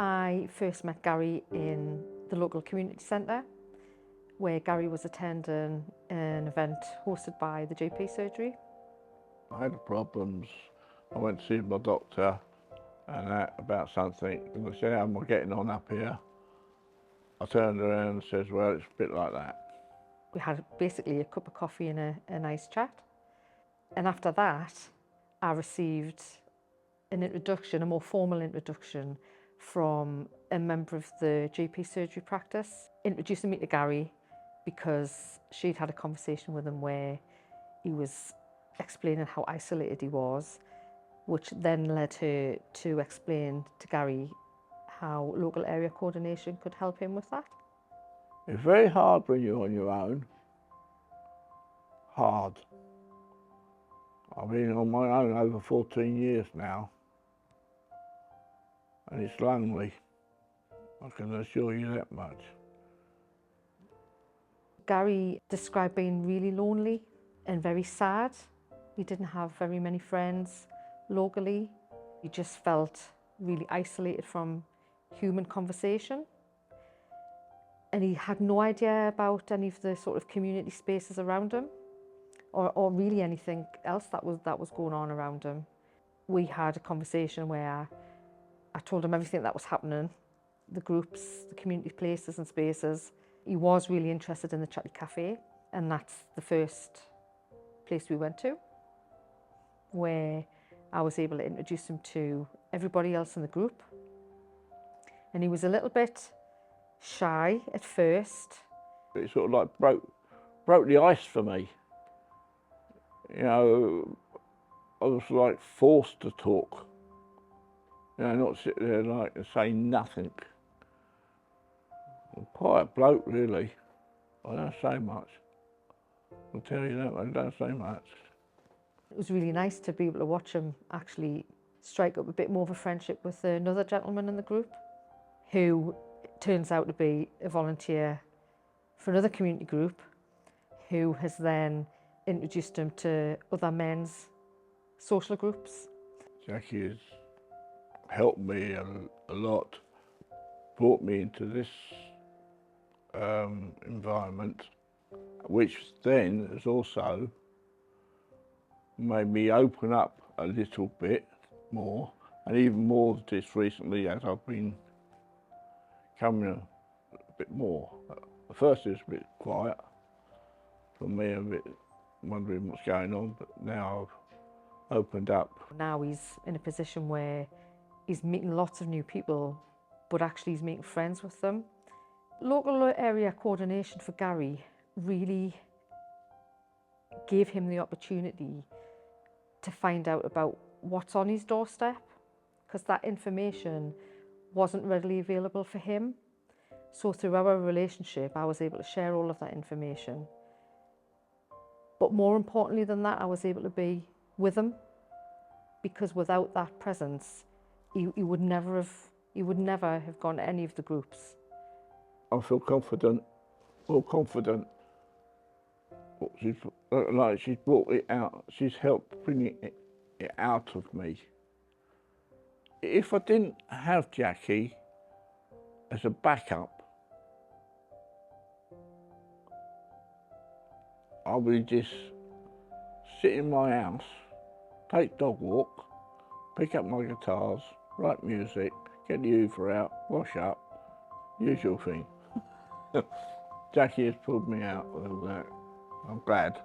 I first met Gary in the local community centre, where Gary was attending an event hosted by the GP surgery. I had problems. I went to see my doctor and that about something, and I said, how am I getting on up here? I turned around and says, well, it's a bit like that. We had basically a cup of coffee and a nice chat. And after that, I received an introduction, a more formal introduction from a member of the GP surgery practice, introducing me to Gary because she'd had a conversation with him where he was explaining how isolated he was, which then led her to explain to Gary how local area coordination could help him with that. It's very hard when you're on your own. Hard. I've been on my own over 14 years now, and it's lonely. I can assure you that much. Gary described being really lonely and very sad. He didn't have very many friends locally. He just felt really isolated from human conversation. And he had no idea about any of the sort of community spaces around him, or really anything else that was going on around him. We had a conversation where I told him everything that was happening, the groups, the community places and spaces. He was really interested in the Chatty Cafe, and that's the first place we went to, where I was able to introduce him to everybody else in the group. And he was a little bit shy at first. It sort of like broke the ice for me. You know, I was like forced to talk. You know, not sit there like and say nothing. I'm quite a bloke, really. I don't say much. I'll tell you that, I don't say much. It was really nice to be able to watch him actually strike up a bit more of a friendship with another gentleman in the group, who turns out to be a volunteer for another community group, who has then introduced him to other men's social groups. Jackie has helped me a lot, brought me into this environment, which then has also made me open up a little bit more, and even more just recently as I've been coming a bit more. At first it was a bit quiet for me, a bit wondering what's going on, but now I've opened up. Now he's in a position where he's meeting lots of new people, but actually he's making friends with them. Local area coordination for Gary really gave him the opportunity to find out about what's on his doorstep, because that information wasn't readily available for him. So through our relationship, I was able to share all of that information. But more importantly than that, I was able to be with him, because without that presence, he would never have gone to any of the groups. I feel confident, more confident. She's brought it out, she's helped bring it out of me. If I didn't have Jackie as a backup, I would just sit in my house, take dog walk, pick up my guitars, write music, get the Hoover out, wash up, usual thing. Jackie has pulled me out of that. I'm glad.